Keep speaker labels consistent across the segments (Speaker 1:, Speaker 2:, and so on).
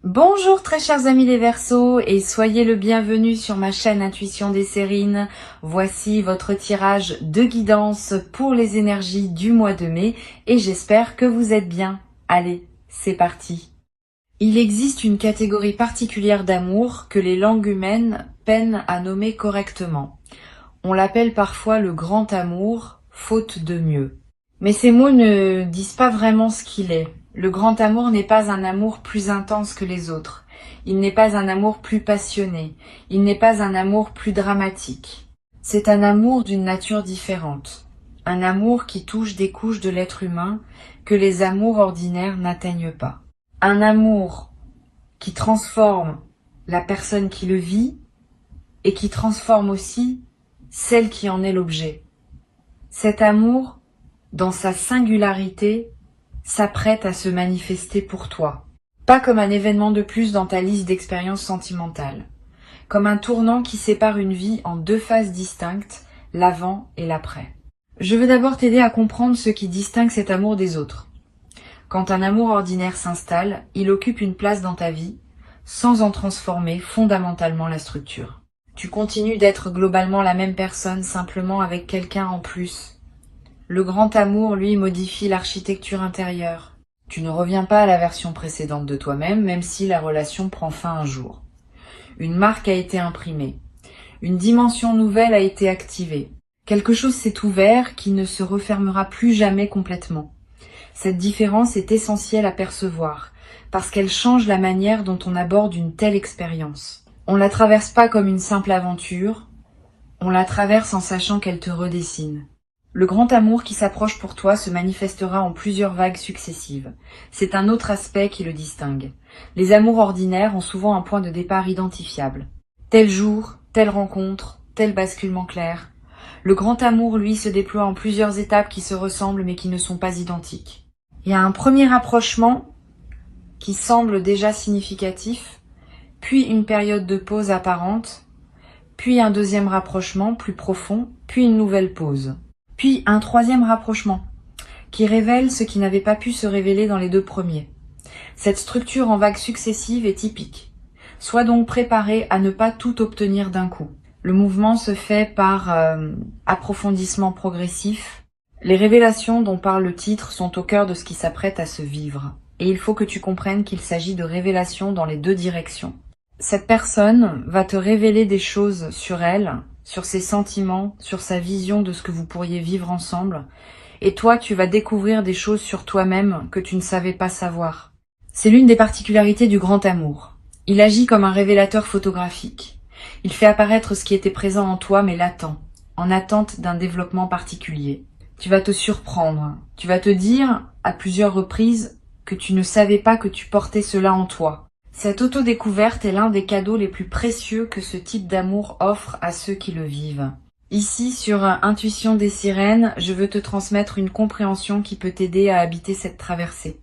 Speaker 1: Bonjour très chers amis les Verseaux et soyez le bienvenu sur ma chaîne Intuition des Sérines. Voici votre tirage de guidance pour les énergies du mois de mai et j'espère que vous êtes bien. Allez, c'est parti. Il existe une catégorie particulière d'amour que les langues humaines peinent à nommer correctement. On l'appelle parfois le grand amour, faute de mieux. Mais ces mots ne disent pas vraiment ce qu'il est. Le grand amour n'est pas un amour plus intense que les autres. Il n'est pas un amour plus passionné. Il n'est pas un amour plus dramatique. C'est un amour d'une nature différente. Un amour qui touche des couches de l'être humain que les amours ordinaires n'atteignent pas. Un amour qui transforme la personne qui le vit et qui transforme aussi celle qui en est l'objet. Cet amour, dans sa singularité, s'apprête à se manifester pour toi. Pas comme un événement de plus dans ta liste d'expériences sentimentales. Comme un tournant qui sépare une vie en deux phases distinctes, l'avant et l'après. Je veux d'abord t'aider à comprendre ce qui distingue cet amour des autres. Quand un amour ordinaire s'installe, il occupe une place dans ta vie, sans en transformer fondamentalement la structure. Tu continues d'être globalement la même personne, simplement avec quelqu'un en plus. Le grand amour, lui, modifie l'architecture intérieure. Tu ne reviens pas à la version précédente de toi-même, même si la relation prend fin un jour. Une marque a été imprimée. Une dimension nouvelle a été activée. Quelque chose s'est ouvert qui ne se refermera plus jamais complètement. Cette différence est essentielle à percevoir, parce qu'elle change la manière dont on aborde une telle expérience. On ne la traverse pas comme une simple aventure, on la traverse en sachant qu'elle te redessine. Le grand amour qui s'approche pour toi se manifestera en plusieurs vagues successives. C'est un autre aspect qui le distingue. Les amours ordinaires ont souvent un point de départ identifiable. Tel jour, telle rencontre, tel basculement clair. Le grand amour, lui, se déploie en plusieurs étapes qui se ressemblent mais qui ne sont pas identiques. Il y a un premier rapprochement qui semble déjà significatif, puis une période de pause apparente, puis un deuxième rapprochement plus profond, puis une nouvelle pause. Puis un troisième rapprochement, qui révèle ce qui n'avait pas pu se révéler dans les deux premiers. Cette structure en vagues successives est typique. Sois donc préparé à ne pas tout obtenir d'un coup. Le mouvement se fait par approfondissement progressif. Les révélations dont parle le titre sont au cœur de ce qui s'apprête à se vivre. Et il faut que tu comprennes qu'il s'agit de révélations dans les deux directions. Cette personne va te révéler des choses sur elle, sur ses sentiments, sur sa vision de ce que vous pourriez vivre ensemble. Et toi, tu vas découvrir des choses sur toi-même que tu ne savais pas savoir. C'est l'une des particularités du grand amour. Il agit comme un révélateur photographique. Il fait apparaître ce qui était présent en toi mais latent, en attente d'un développement particulier. Tu vas te surprendre. Tu vas te dire, à plusieurs reprises, que tu ne savais pas que tu portais cela en toi. Cette autodécouverte est l'un des cadeaux les plus précieux que ce type d'amour offre à ceux qui le vivent. Ici, sur Intuition des Sirènes, je veux te transmettre une compréhension qui peut t'aider à habiter cette traversée.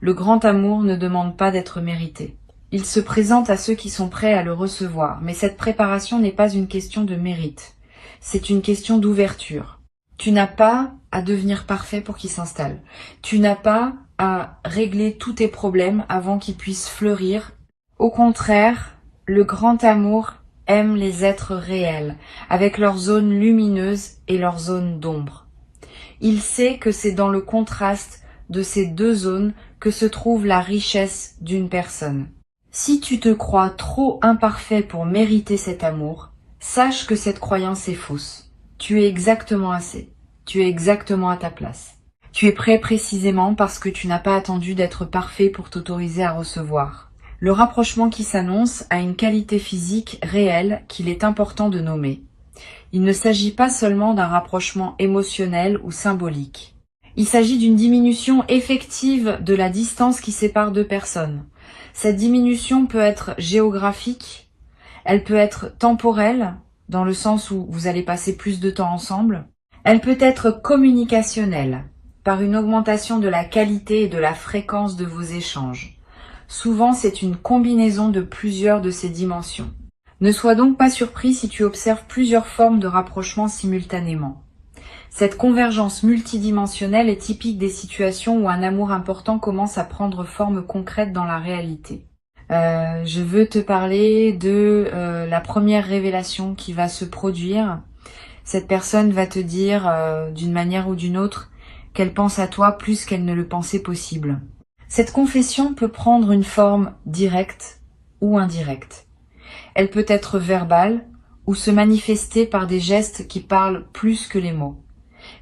Speaker 1: Le grand amour ne demande pas d'être mérité. Il se présente à ceux qui sont prêts à le recevoir, mais cette préparation n'est pas une question de mérite. C'est une question d'ouverture. Tu n'as pas à devenir parfait pour qu'il s'installe. Tu n'as pas à régler tous tes problèmes avant qu'ils puissent fleurir. Au contraire, le grand amour aime les êtres réels, avec leurs zones lumineuses et leurs zones d'ombre. Il sait que c'est dans le contraste de ces deux zones que se trouve la richesse d'une personne. Si tu te crois trop imparfait pour mériter cet amour, sache que cette croyance est fausse. Tu es exactement assez. Tu es exactement à ta place. Tu es prêt précisément parce que tu n'as pas attendu d'être parfait pour t'autoriser à recevoir. Le rapprochement qui s'annonce a une qualité physique réelle qu'il est important de nommer. Il ne s'agit pas seulement d'un rapprochement émotionnel ou symbolique. Il s'agit d'une diminution effective de la distance qui sépare deux personnes. Cette diminution peut être géographique, elle peut être temporelle, dans le sens où vous allez passer plus de temps ensemble. Elle peut être communicationnelle, par une augmentation de la qualité et de la fréquence de vos échanges. Souvent, c'est une combinaison de plusieurs de ces dimensions. Ne sois donc pas surpris si tu observes plusieurs formes de rapprochement simultanément. Cette convergence multidimensionnelle est typique des situations où un amour important commence à prendre forme concrète dans la réalité. Je veux te parler de la première révélation qui va se produire. Cette personne va te dire, d'une manière ou d'une autre, qu'elle pense à toi plus qu'elle ne le pensait possible. Cette confession peut prendre une forme directe ou indirecte. Elle peut être verbale ou se manifester par des gestes qui parlent plus que les mots.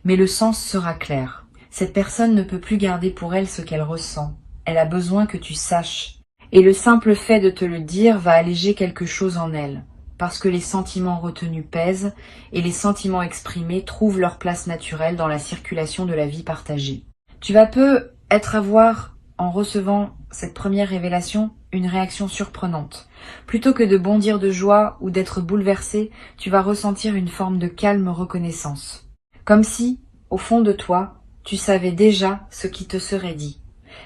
Speaker 1: Mais le sens sera clair. Cette personne ne peut plus garder pour elle ce qu'elle ressent. Elle a besoin que tu saches. Et le simple fait de te le dire va alléger quelque chose en elle, parce que les sentiments retenus pèsent et les sentiments exprimés trouvent leur place naturelle dans la circulation de la vie partagée. Tu vas peut-être avoir, en recevant cette première révélation, une réaction surprenante. Plutôt que de bondir de joie ou d'être bouleversé, tu vas ressentir une forme de calme reconnaissance. Comme si, au fond de toi, tu savais déjà ce qui te serait dit.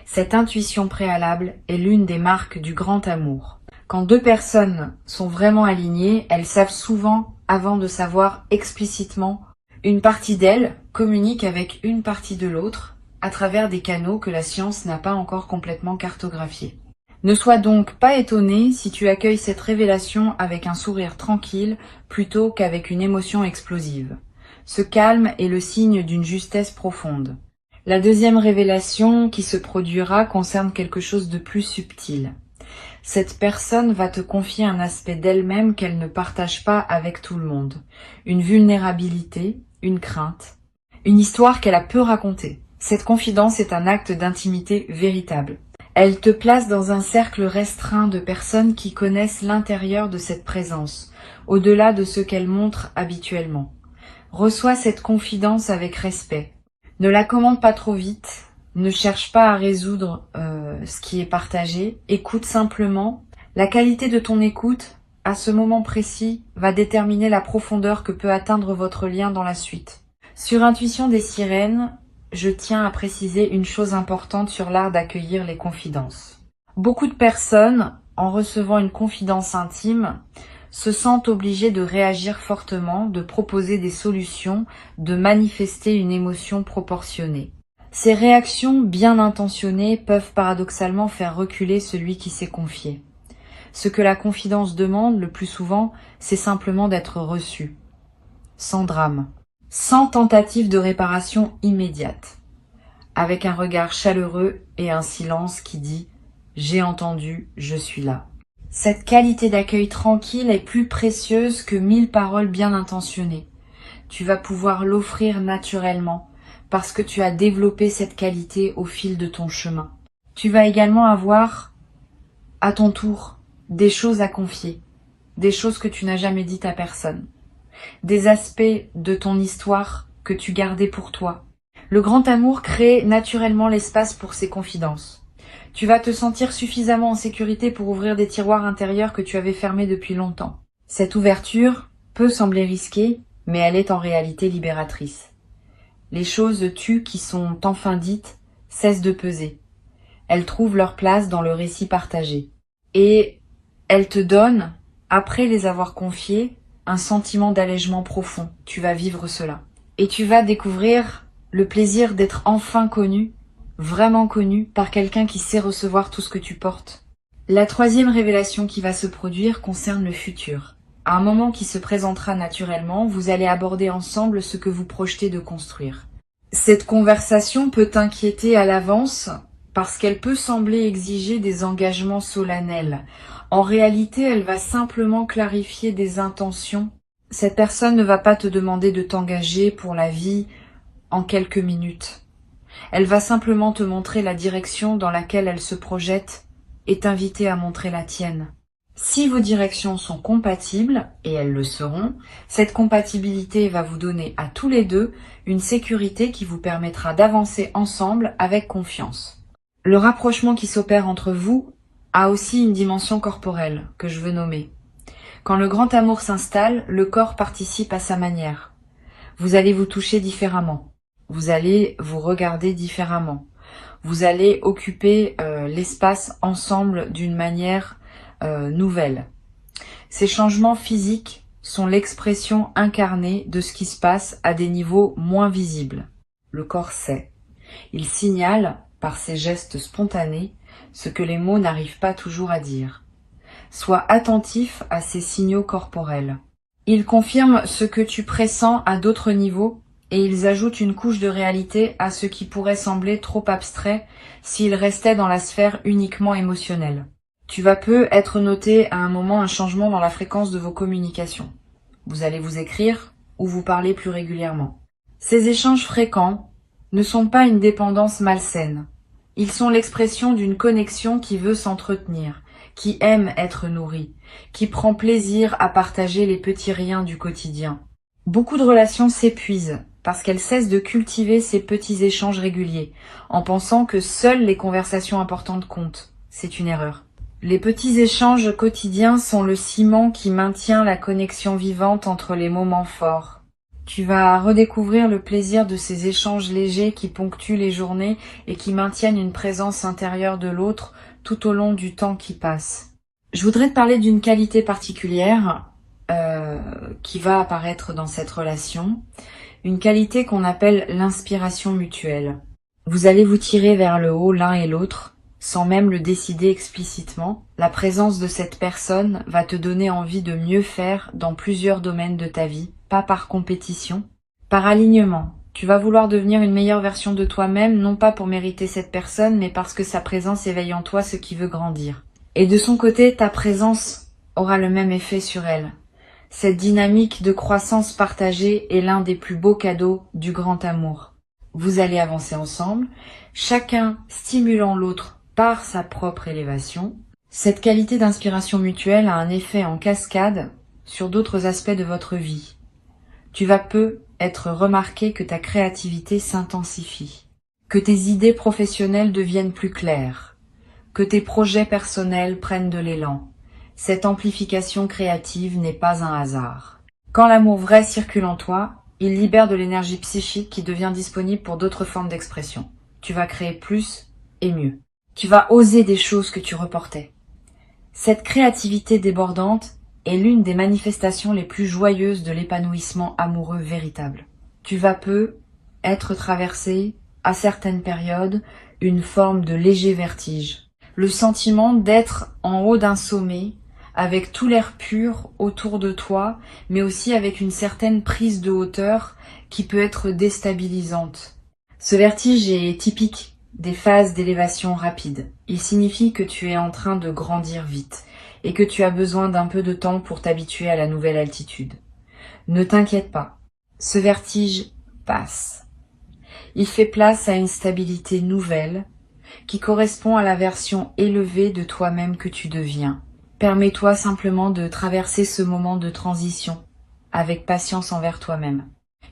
Speaker 1: Cette intuition préalable est l'une des marques du grand amour. Quand deux personnes sont vraiment alignées, elles savent souvent, avant de savoir explicitement, une partie d'elles communique avec une partie de l'autre à travers des canaux que la science n'a pas encore complètement cartographiés. Ne sois donc pas étonné si tu accueilles cette révélation avec un sourire tranquille plutôt qu'avec une émotion explosive. Ce calme est le signe d'une justesse profonde. La deuxième révélation qui se produira concerne quelque chose de plus subtil. Cette personne va te confier un aspect d'elle-même qu'elle ne partage pas avec tout le monde. Une vulnérabilité, une crainte, une histoire qu'elle a peu racontée. Cette confidence est un acte d'intimité véritable. Elle te place dans un cercle restreint de personnes qui connaissent l'intérieur de cette présence, au-delà de ce qu'elle montre habituellement. Reçois cette confidence avec respect. Ne la commande pas trop vite, ne cherche pas à résoudre ce qui est partagé, écoute simplement. La qualité de ton écoute, à ce moment précis, va déterminer la profondeur que peut atteindre votre lien dans la suite. Sur Intuition des sirènes, je tiens à préciser une chose importante sur l'art d'accueillir les confidences. Beaucoup de personnes, en recevant une confidence intime, se sentent obligées de réagir fortement, de proposer des solutions, de manifester une émotion proportionnée. Ces réactions bien intentionnées peuvent paradoxalement faire reculer celui qui s'est confié. Ce que la confidence demande le plus souvent, c'est simplement d'être reçu, sans drame, sans tentative de réparation immédiate, avec un regard chaleureux et un silence qui dit « J'ai entendu, je suis là ». Cette qualité d'accueil tranquille est plus précieuse que 1000 paroles bien intentionnées. Tu vas pouvoir l'offrir naturellement parce que tu as développé cette qualité au fil de ton chemin. Tu vas également avoir, à ton tour, des choses à confier, des choses que tu n'as jamais dites à personne, des aspects de ton histoire que tu gardais pour toi. Le grand amour crée naturellement l'espace pour ces confidences. Tu vas te sentir suffisamment en sécurité pour ouvrir des tiroirs intérieurs que tu avais fermés depuis longtemps. Cette ouverture peut sembler risquée, mais elle est en réalité libératrice. Les choses tues qui sont enfin dites cessent de peser. Elles trouvent leur place dans le récit partagé. Et elles te donnent, après les avoir confiées, un sentiment d'allègement profond. Tu vas vivre cela. Et tu vas découvrir le plaisir d'être enfin connu, vraiment connu, par quelqu'un qui sait recevoir tout ce que tu portes. La troisième révélation qui va se produire concerne le futur. À un moment qui se présentera naturellement, vous allez aborder ensemble ce que vous projetez de construire. Cette conversation peut t'inquiéter à l'avance parce qu'elle peut sembler exiger des engagements solennels. En réalité, elle va simplement clarifier des intentions. Cette personne ne va pas te demander de t'engager pour la vie en quelques minutes. Elle va simplement te montrer la direction dans laquelle elle se projette et t'inviter à montrer la tienne. Si vos directions sont compatibles, et elles le seront, cette compatibilité va vous donner à tous les deux une sécurité qui vous permettra d'avancer ensemble avec confiance. Le rapprochement qui s'opère entre vous a aussi une dimension corporelle que je veux nommer. Quand le grand amour s'installe, le corps participe à sa manière. Vous allez vous toucher différemment. Vous allez vous regarder différemment. Vous allez occuper l'espace ensemble d'une manière nouvelle. Ces changements physiques sont l'expression incarnée de ce qui se passe à des niveaux moins visibles. Le corps sait. Il signale, par ses gestes spontanés, ce que les mots n'arrivent pas toujours à dire. Sois attentif à ces signaux corporels. Ils confirment ce que tu pressens à d'autres niveaux et ils ajoutent une couche de réalité à ce qui pourrait sembler trop abstrait s'ils restaient dans la sphère uniquement émotionnelle. Tu vas peu être noté à un moment un changement dans la fréquence de vos communications. Vous allez vous écrire ou vous parler plus régulièrement. Ces échanges fréquents ne sont pas une dépendance malsaine. Ils sont l'expression d'une connexion qui veut s'entretenir, qui aime être nourrie, qui prend plaisir à partager les petits riens du quotidien. Beaucoup de relations s'épuisent parce qu'elles cessent de cultiver ces petits échanges réguliers, en pensant que seules les conversations importantes comptent. C'est une erreur. Les petits échanges quotidiens sont le ciment qui maintient la connexion vivante entre les moments forts. Tu vas redécouvrir le plaisir de ces échanges légers qui ponctuent les journées et qui maintiennent une présence intérieure de l'autre tout au long du temps qui passe. Je voudrais te parler d'une qualité particulière qui va apparaître dans cette relation, une qualité qu'on appelle l'inspiration mutuelle. Vous allez vous tirer vers le haut l'un et l'autre, sans même le décider explicitement. La présence de cette personne va te donner envie de mieux faire dans plusieurs domaines de ta vie, pas par compétition, par alignement. Tu vas vouloir devenir une meilleure version de toi-même, non pas pour mériter cette personne, mais parce que sa présence éveille en toi ce qui veut grandir. Et de son côté, ta présence aura le même effet sur elle. Cette dynamique de croissance partagée est l'un des plus beaux cadeaux du grand amour. Vous allez avancer ensemble, chacun stimulant l'autre par sa propre élévation. Cette qualité d'inspiration mutuelle a un effet en cascade sur d'autres aspects de votre vie. Tu vas peu être remarqué que ta créativité s'intensifie, que tes idées professionnelles deviennent plus claires, que tes projets personnels prennent de l'élan. Cette amplification créative n'est pas un hasard. Quand l'amour vrai circule en toi, il libère de l'énergie psychique qui devient disponible pour d'autres formes d'expression. Tu vas créer plus et mieux. Tu vas oser des choses que tu reportais. Cette créativité débordante est l'une des manifestations les plus joyeuses de l'épanouissement amoureux véritable. Tu vas peu être traversé, à certaines périodes, une forme de léger vertige. Le sentiment d'être en haut d'un sommet, avec tout l'air pur autour de toi, mais aussi avec une certaine prise de hauteur qui peut être déstabilisante. Ce vertige est typique des phases d'élévation rapide. Il signifie que tu es en train de grandir vite et que tu as besoin d'un peu de temps pour t'habituer à la nouvelle altitude. Ne t'inquiète pas, ce vertige passe. Il fait place à une stabilité nouvelle qui correspond à la version élevée de toi-même que tu deviens. Permets-toi simplement de traverser ce moment de transition avec patience envers toi-même.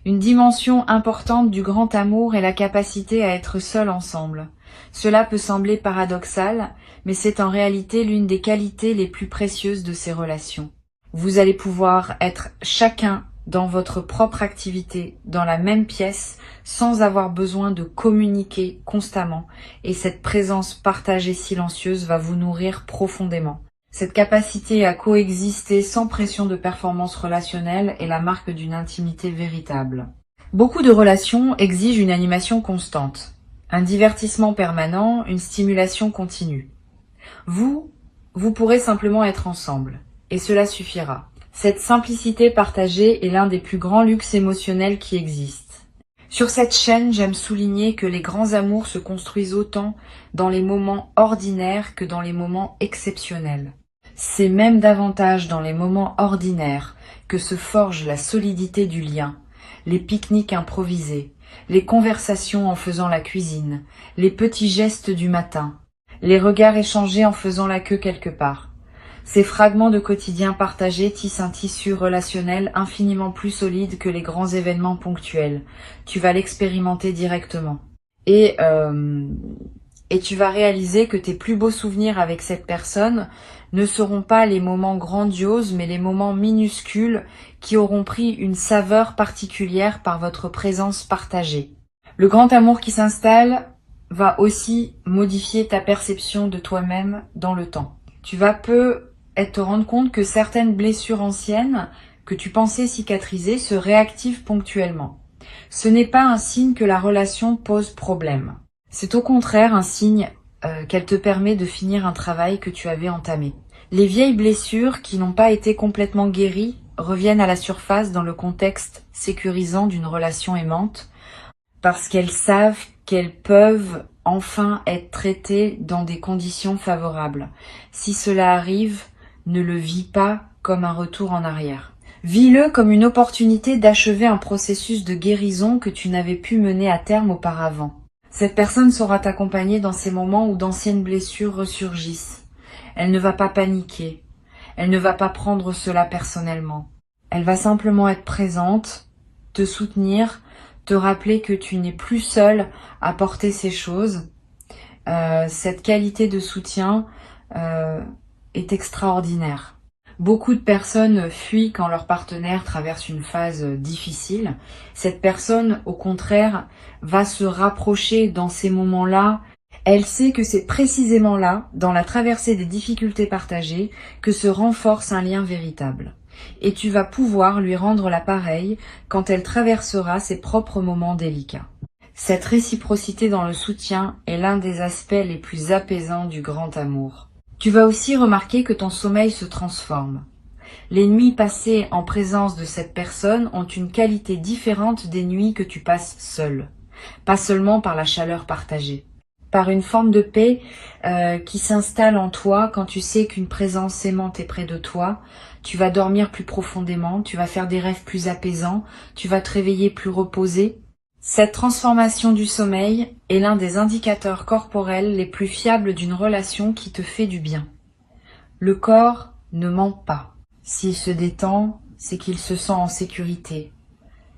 Speaker 1: Une dimension importante du grand amour est la capacité à être seul ensemble. Cela peut sembler paradoxal, mais c'est en réalité l'une des qualités les plus précieuses de ces relations. Vous allez pouvoir être chacun dans votre propre activité, dans la même pièce, sans avoir besoin de communiquer constamment, et cette présence partagée silencieuse va vous nourrir profondément. Cette capacité à coexister sans pression de performance relationnelle est la marque d'une intimité véritable. Beaucoup de relations exigent une animation constante, un divertissement permanent, une stimulation continue. Vous pourrez simplement être ensemble, et cela suffira. Cette simplicité partagée est l'un des plus grands luxes émotionnels qui existent. Sur cette chaîne, j'aime souligner que les grands amours se construisent autant dans les moments ordinaires que dans les moments exceptionnels. C'est même davantage dans les moments ordinaires que se forge la solidité du lien, les pique-niques improvisés, les conversations en faisant la cuisine, les petits gestes du matin, les regards échangés en faisant la queue quelque part. Ces fragments de quotidien partagés tissent un tissu relationnel infiniment plus solide que les grands événements ponctuels. Tu vas l'expérimenter directement. Et tu vas réaliser que tes plus beaux souvenirs avec cette personne ne seront pas les moments grandioses, mais les moments minuscules qui auront pris une saveur particulière par votre présence partagée. Le grand amour qui s'installe va aussi modifier ta perception de toi-même dans le temps. Tu vas peu te rendre compte que certaines blessures anciennes que tu pensais cicatriser se réactivent ponctuellement. Ce n'est pas un signe que la relation pose problème. C'est au contraire un signe qu'elle te permet de finir un travail que tu avais entamé. Les vieilles blessures qui n'ont pas été complètement guéries reviennent à la surface dans le contexte sécurisant d'une relation aimante, parce qu'elles savent qu'elles peuvent enfin être traitées dans des conditions favorables. Si cela arrive, ne le vis pas comme un retour en arrière. Vis-le comme une opportunité d'achever un processus de guérison que tu n'avais pu mener à terme auparavant. Cette personne saura t'accompagner dans ces moments où d'anciennes blessures ressurgissent. Elle ne va pas paniquer. Elle ne va pas prendre cela personnellement. Elle va simplement être présente, te soutenir, te rappeler que tu n'es plus seul à porter ces choses. Cette qualité de soutien est extraordinaire. Beaucoup de personnes fuient quand leur partenaire traverse une phase difficile. Cette personne, au contraire, va se rapprocher dans ces moments-là. Elle sait que c'est précisément là, dans la traversée des difficultés partagées, que se renforce un lien véritable. Et tu vas pouvoir lui rendre l'appareil quand elle traversera ses propres moments délicats. Cette réciprocité dans le soutien est l'un des aspects les plus apaisants du grand amour. Tu vas aussi remarquer que ton sommeil se transforme. Les nuits passées en présence de cette personne ont une qualité différente des nuits que tu passes seul. Pas seulement par la chaleur partagée, par une forme de paix qui s'installe en toi quand tu sais qu'une présence aimante est près de toi. Tu vas dormir plus profondément, tu vas faire des rêves plus apaisants, tu vas te réveiller plus reposé. Cette transformation du sommeil est l'un des indicateurs corporels les plus fiables d'une relation qui te fait du bien. Le corps ne ment pas. S'il se détend, c'est qu'il se sent en sécurité.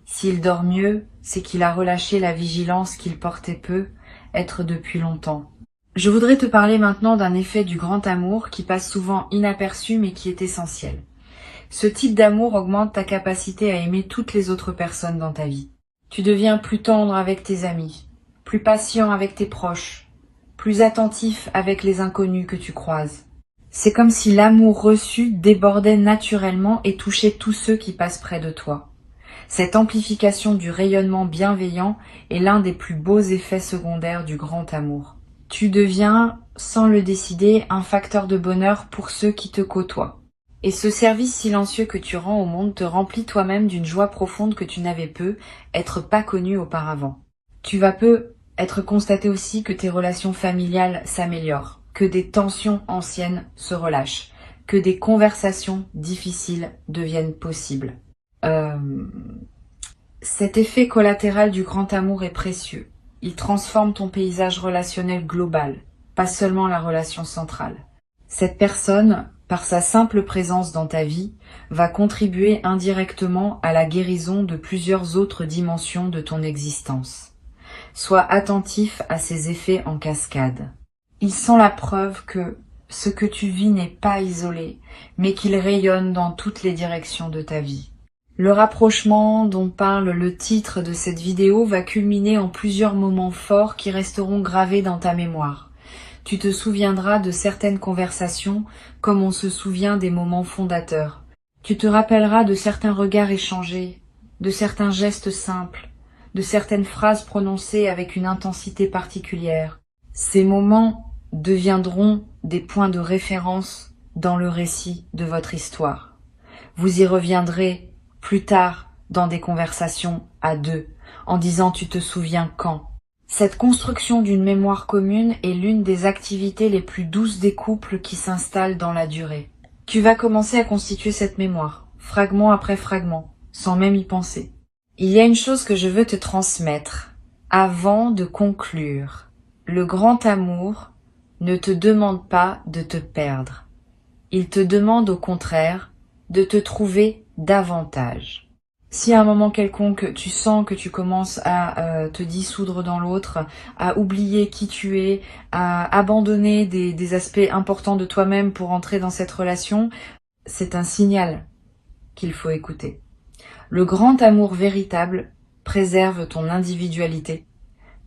Speaker 1: S'il dort mieux, c'est qu'il a relâché la vigilance qu'il portait peu, être depuis longtemps. Je voudrais te parler maintenant d'un effet du grand amour qui passe souvent inaperçu mais qui est essentiel. Ce type d'amour augmente ta capacité à aimer toutes les autres personnes dans ta vie. Tu deviens plus tendre avec tes amis, plus patient avec tes proches, plus attentif avec les inconnus que tu croises. C'est comme si l'amour reçu débordait naturellement et touchait tous ceux qui passent près de toi. Cette amplification du rayonnement bienveillant est l'un des plus beaux effets secondaires du grand amour. Tu deviens, sans le décider, un facteur de bonheur pour ceux qui te côtoient. Et ce service silencieux que tu rends au monde te remplit toi-même d'une joie profonde que tu n'avais peu être pas connue auparavant. Tu vas peu être constaté aussi que tes relations familiales s'améliorent, que des tensions anciennes se relâchent, que des conversations difficiles deviennent possibles. Cet effet collatéral du grand amour est précieux. Il transforme ton paysage relationnel global, pas seulement la relation centrale. Cette personne, par sa simple présence dans ta vie, va contribuer indirectement à la guérison de plusieurs autres dimensions de ton existence. Sois attentif à ces effets en cascade. Ils sont la preuve que ce que tu vis n'est pas isolé, mais qu'il rayonne dans toutes les directions de ta vie. Le rapprochement dont parle le titre de cette vidéo va culminer en plusieurs moments forts qui resteront gravés dans ta mémoire. Tu te souviendras de certaines conversations comme on se souvient des moments fondateurs. Tu te rappelleras de certains regards échangés, de certains gestes simples, de certaines phrases prononcées avec une intensité particulière. Ces moments deviendront des points de référence dans le récit de votre histoire. Vous y reviendrez plus tard dans des conversations à deux, en disant « tu te souviens quand ?» Cette construction d'une mémoire commune est l'une des activités les plus douces des couples qui s'installent dans la durée. Tu vas commencer à constituer cette mémoire, fragment après fragment, sans même y penser. Il y a une chose que je veux te transmettre, avant de conclure. Le grand amour ne te demande pas de te perdre. Il te demande au contraire de te trouver davantage. Si à un moment quelconque tu sens que tu commences à te dissoudre dans l'autre, à oublier qui tu es, à abandonner des aspects importants de toi-même pour entrer dans cette relation, c'est un signal qu'il faut écouter. Le grand amour véritable préserve ton individualité,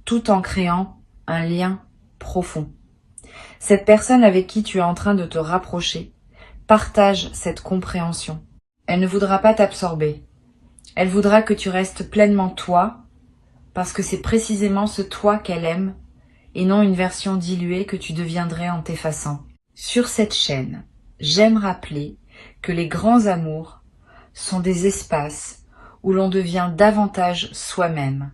Speaker 1: tout en créant un lien profond. Cette personne avec qui tu es en train de te rapprocher partage cette compréhension. Elle ne voudra pas t'absorber. Elle voudra que tu restes pleinement toi, parce que c'est précisément ce toi qu'elle aime et non une version diluée que tu deviendrais en t'effaçant. Sur cette chaîne, j'aime rappeler que les grands amours sont des espaces où l'on devient davantage soi-même,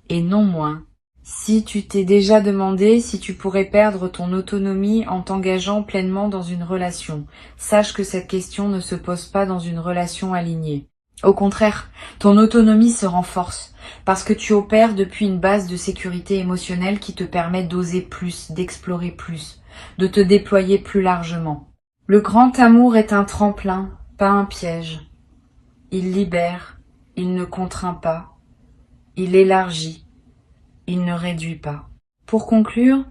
Speaker 1: et non moins. Si tu t'es déjà demandé si tu pourrais perdre ton autonomie en t'engageant pleinement dans une relation, sache que cette question ne se pose pas dans une relation alignée. Au contraire, ton autonomie se renforce parce que tu opères depuis une base de sécurité émotionnelle qui te permet d'oser plus, d'explorer plus, de te déployer plus largement. Le grand amour est un tremplin, pas un piège. Il libère, il ne contraint pas, il élargit. Il ne réduit pas. Pour conclure,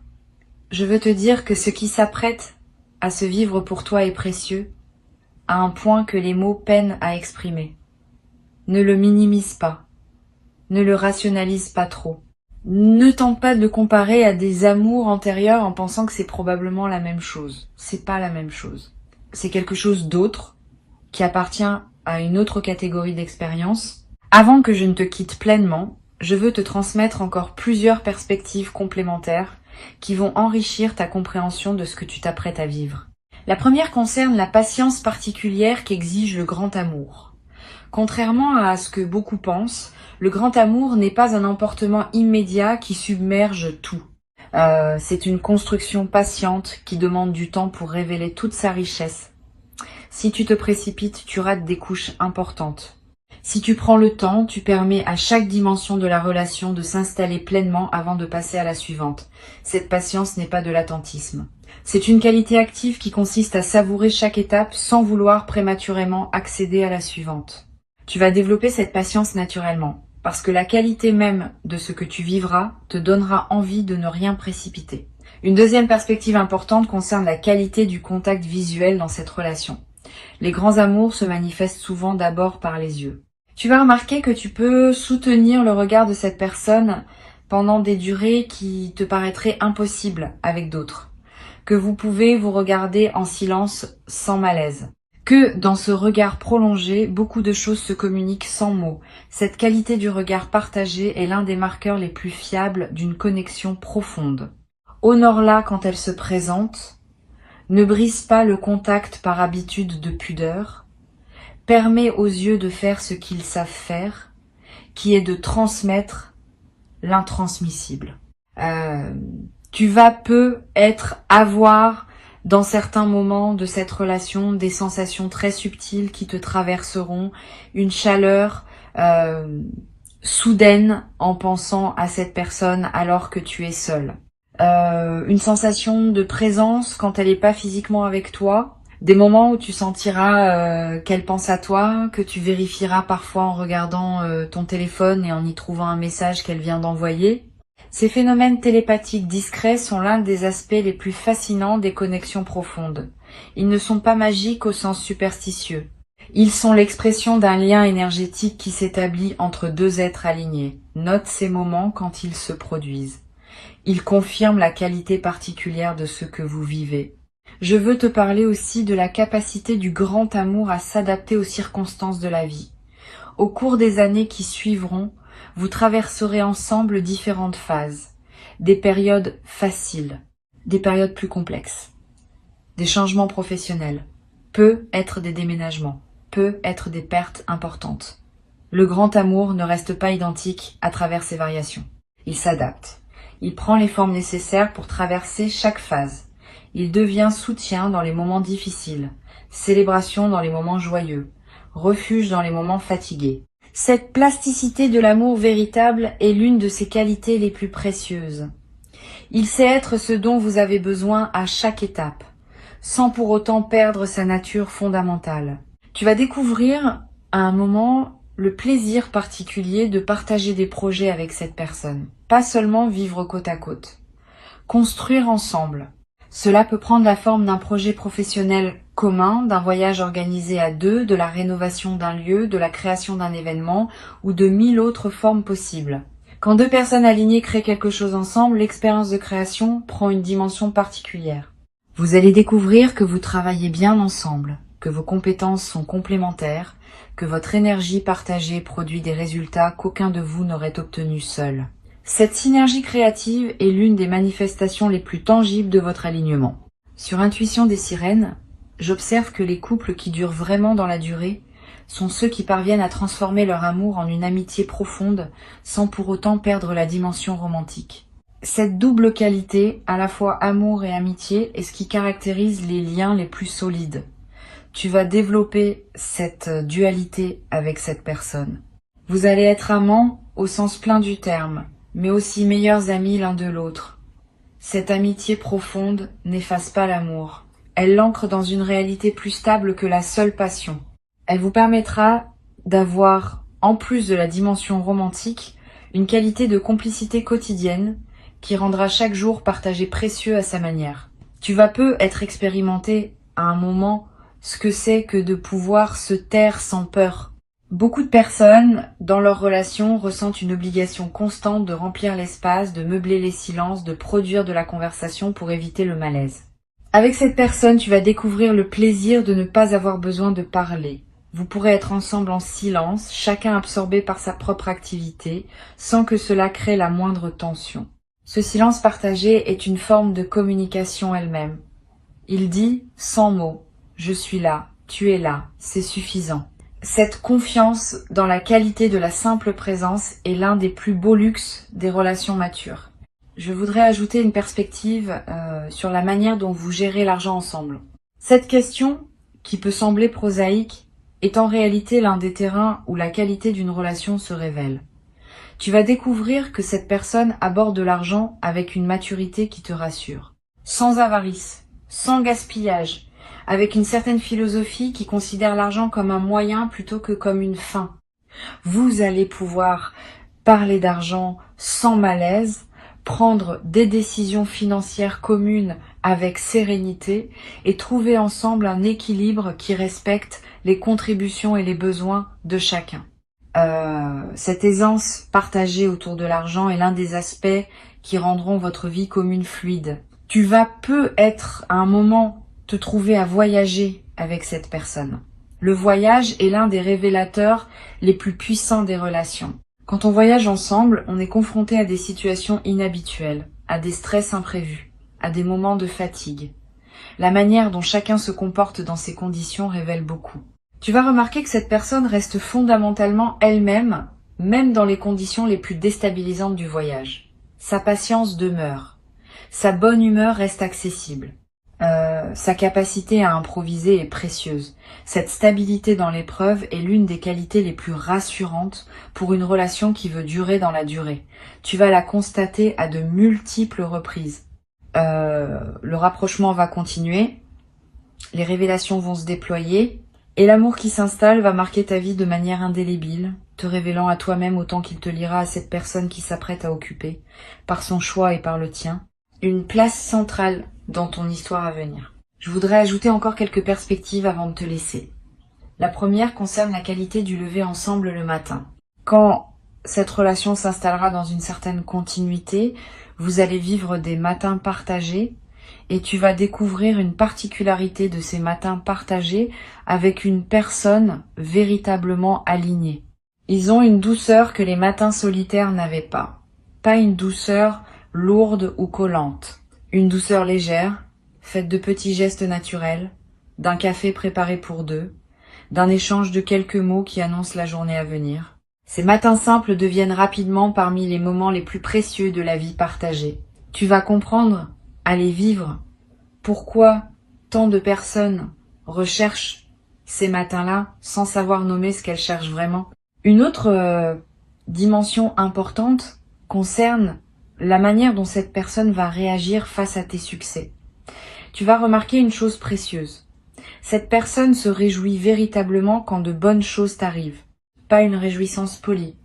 Speaker 1: je veux te dire que ce qui s'apprête à se vivre pour toi est précieux, à un point que les mots peinent à exprimer. Ne le minimise pas, ne le rationalise pas trop. Ne tente pas de le comparer à des amours antérieurs en pensant que c'est probablement la même chose. C'est pas la même chose. C'est quelque chose d'autre, qui appartient à une autre catégorie d'expérience. Avant que je ne te quitte pleinement, je veux te transmettre encore plusieurs perspectives complémentaires qui vont enrichir ta compréhension de ce que tu t'apprêtes à vivre. La première concerne la patience particulière qu'exige le grand amour. Contrairement à ce que beaucoup pensent, le grand amour n'est pas un emportement immédiat qui submerge tout. C'est une construction patiente qui demande du temps pour révéler toute sa richesse. Si tu te précipites, tu rates des couches importantes. Si tu prends le temps, tu permets à chaque dimension de la relation de s'installer pleinement avant de passer à la suivante. Cette patience n'est pas de l'attentisme. C'est une qualité active qui consiste à savourer chaque étape sans vouloir prématurément accéder à la suivante. Tu vas développer cette patience naturellement, parce que la qualité même de ce que tu vivras te donnera envie de ne rien précipiter. Une deuxième perspective importante concerne la qualité du contact visuel dans cette relation. Les grands amours se manifestent souvent d'abord par les yeux. Tu vas remarquer que tu peux soutenir le regard de cette personne pendant des durées qui te paraîtraient impossibles avec d'autres. Que vous pouvez vous regarder en silence sans malaise. Que dans ce regard prolongé, beaucoup de choses se communiquent sans mots. Cette qualité du regard partagé est l'un des marqueurs les plus fiables d'une connexion profonde. Honore-la quand elle se présente. Ne brise pas le contact par habitude de pudeur. Permet aux yeux de faire ce qu'ils savent faire, qui est de transmettre l'intransmissible. Tu vas avoir dans certains moments de cette relation des sensations très subtiles qui te traverseront, une chaleur soudaine en pensant à cette personne alors que tu es seul. Une sensation de présence quand elle n'est pas physiquement avec toi. Des moments où tu sentiras qu'elle pense à toi, que tu vérifieras parfois en regardant ton téléphone et en y trouvant un message qu'elle vient d'envoyer. Ces phénomènes télépathiques discrets sont l'un des aspects les plus fascinants des connexions profondes. Ils ne sont pas magiques au sens superstitieux. Ils sont l'expression d'un lien énergétique qui s'établit entre deux êtres alignés. Note ces moments quand ils se produisent. Ils confirment la qualité particulière de ce que vous vivez. Je veux te parler aussi de la capacité du grand amour à s'adapter aux circonstances de la vie. Au cours des années qui suivront, vous traverserez ensemble différentes phases, des périodes faciles, des périodes plus complexes, des changements professionnels, peut être des déménagements, peut être des pertes importantes. Le grand amour ne reste pas identique à travers ces variations. Il s'adapte. Il prend les formes nécessaires pour traverser chaque phase. Il devient soutien dans les moments difficiles, célébration dans les moments joyeux, refuge dans les moments fatigués. Cette plasticité de l'amour véritable est l'une de ses qualités les plus précieuses. Il sait être ce dont vous avez besoin à chaque étape, sans pour autant perdre sa nature fondamentale. Tu vas découvrir à un moment le plaisir particulier de partager des projets avec cette personne. Pas seulement vivre côte à côte. Construire ensemble. Cela peut prendre la forme d'un projet professionnel commun, d'un voyage organisé à deux, de la rénovation d'un lieu, de la création d'un événement ou de 1000 autres formes possibles. Quand deux personnes alignées créent quelque chose ensemble, l'expérience de création prend une dimension particulière. Vous allez découvrir que vous travaillez bien ensemble, que vos compétences sont complémentaires, que votre énergie partagée produit des résultats qu'aucun de vous n'aurait obtenus seul. Cette synergie créative est l'une des manifestations les plus tangibles de votre alignement. Sur Intuition des sirènes, j'observe que les couples qui durent vraiment dans la durée sont ceux qui parviennent à transformer leur amour en une amitié profonde sans pour autant perdre la dimension romantique. Cette double qualité, à la fois amour et amitié, est ce qui caractérise les liens les plus solides. Tu vas développer cette dualité avec cette personne. Vous allez être amants au sens plein du terme, mais aussi meilleurs amis l'un de l'autre. Cette amitié profonde n'efface pas l'amour. Elle l'ancre dans une réalité plus stable que la seule passion. Elle vous permettra d'avoir, en plus de la dimension romantique, une qualité de complicité quotidienne qui rendra chaque jour partagé précieux à sa manière. Tu vas peu être expérimenté à un moment ce que c'est que de pouvoir se taire sans peur. Beaucoup de personnes, dans leur relation, ressentent une obligation constante de remplir l'espace, de meubler les silences, de produire de la conversation pour éviter le malaise. Avec cette personne, tu vas découvrir le plaisir de ne pas avoir besoin de parler. Vous pourrez être ensemble en silence, chacun absorbé par sa propre activité, sans que cela crée la moindre tension. Ce silence partagé est une forme de communication elle-même. Il dit, sans mots, « Je suis là, tu es là, c'est suffisant ». Cette confiance dans la qualité de la simple présence est l'un des plus beaux luxes des relations matures. Je voudrais ajouter une perspective sur la manière dont vous gérez l'argent ensemble. Cette question, qui peut sembler prosaïque, est en réalité l'un des terrains où la qualité d'une relation se révèle. Tu vas découvrir que cette personne aborde l'argent avec une maturité qui te rassure. Sans avarice, sans gaspillage, avec une certaine philosophie qui considère l'argent comme un moyen plutôt que comme une fin. Vous allez pouvoir parler d'argent sans malaise, prendre des décisions financières communes avec sérénité et trouver ensemble un équilibre qui respecte les contributions et les besoins de chacun. Cette aisance partagée autour de l'argent est l'un des aspects qui rendront votre vie commune fluide. Tu vas peu être à un moment te trouver à voyager avec cette personne. Le voyage est l'un des révélateurs les plus puissants des relations. Quand on voyage ensemble, on est confronté à des situations inhabituelles, à des stress imprévus, à des moments de fatigue. La manière dont chacun se comporte dans ces conditions révèle beaucoup. Tu vas remarquer que cette personne reste fondamentalement elle-même, même dans les conditions les plus déstabilisantes du voyage. Sa patience demeure. Sa bonne humeur reste accessible. Sa capacité à improviser est précieuse. Cette stabilité dans l'épreuve est l'une des qualités les plus rassurantes pour une relation qui veut durer dans la durée. Tu vas la constater à de multiples reprises. Le rapprochement va continuer, les révélations vont se déployer, et l'amour qui s'installe va marquer ta vie de manière indélébile, te révélant à toi-même autant qu'il te lira à cette personne qui s'apprête à occuper, par son choix et par le tien, une place centrale dans ton histoire à venir. Je voudrais ajouter encore quelques perspectives avant de te laisser. La première concerne la qualité du lever ensemble le matin. Quand cette relation s'installera dans une certaine continuité, vous allez vivre des matins partagés et tu vas découvrir une particularité de ces matins partagés avec une personne véritablement alignée. Ils ont une douceur que les matins solitaires n'avaient pas. Pas une douceur lourde ou collante. Une douceur légère, faite de petits gestes naturels, d'un café préparé pour deux, d'un échange de quelques mots qui annoncent la journée à venir. Ces matins simples deviennent rapidement parmi les moments les plus précieux de la vie partagée. Tu vas comprendre, à les vivre, pourquoi tant de personnes recherchent ces matins-là sans savoir nommer ce qu'elles cherchent vraiment. Une autre dimension importante concerne la manière dont cette personne va réagir face à tes succès. Tu vas remarquer une chose précieuse. Cette personne se réjouit véritablement quand de bonnes choses t'arrivent. Pas une réjouissance polie,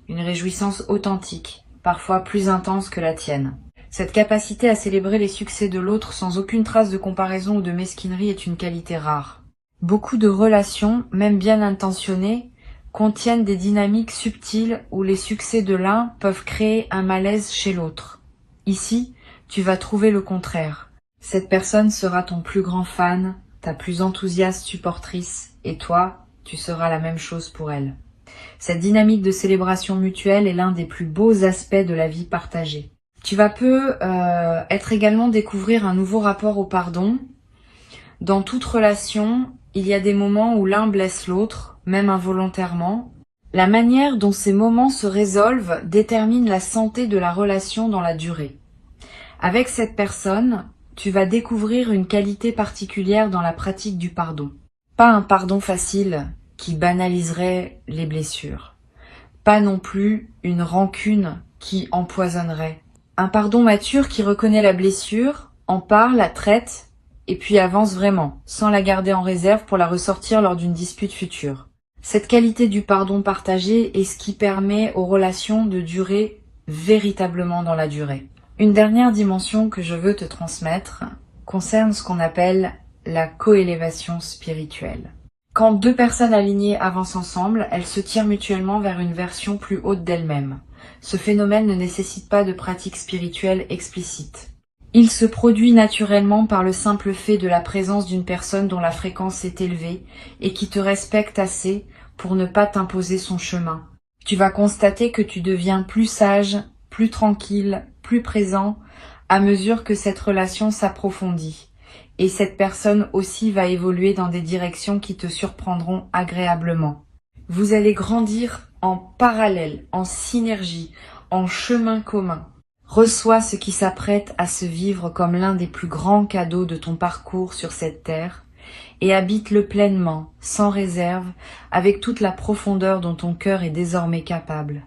Speaker 1: une réjouissance authentique, parfois plus intense que la tienne. Cette capacité à célébrer les succès de l'autre sans aucune trace de comparaison ou de mesquinerie est une qualité rare. Beaucoup de relations, même bien intentionnées, contiennent des dynamiques subtiles où les succès de l'un peuvent créer un malaise chez l'autre. Ici, tu vas trouver le contraire. Cette personne sera ton plus grand fan, ta plus enthousiaste supportrice, et toi, tu seras la même chose pour elle. Cette dynamique de célébration mutuelle est l'un des plus beaux aspects de la vie partagée. Tu vas être également découvrir un nouveau rapport au pardon. Dans toute relation, il y a des moments où l'un blesse l'autre, même involontairement. La manière dont ces moments se résolvent détermine la santé de la relation dans la durée. Avec cette personne, tu vas découvrir une qualité particulière dans la pratique du pardon. Pas un pardon facile qui banaliserait les blessures. Pas non plus une rancune qui empoisonnerait. Un pardon mature qui reconnaît la blessure, en parle, la traite, et puis avance vraiment, sans la garder en réserve pour la ressortir lors d'une dispute future. Cette qualité du pardon partagé est ce qui permet aux relations de durer véritablement dans la durée. Une dernière dimension que je veux te transmettre concerne ce qu'on appelle la coélévation spirituelle. Quand deux personnes alignées avancent ensemble, elles se tirent mutuellement vers une version plus haute d'elles-mêmes. Ce phénomène ne nécessite pas de pratique spirituelle explicite. Il se produit naturellement par le simple fait de la présence d'une personne dont la fréquence est élevée et qui te respecte assez pour ne pas t'imposer son chemin. Tu vas constater que tu deviens plus sage, plus tranquille, plus présent à mesure que cette relation s'approfondit. Et cette personne aussi va évoluer dans des directions qui te surprendront agréablement. Vous allez grandir en parallèle, en synergie, en chemin commun. Reçois ce qui s'apprête à se vivre comme l'un des plus grands cadeaux de ton parcours sur cette terre et habite-le pleinement, sans réserve, avec toute la profondeur dont ton cœur est désormais capable.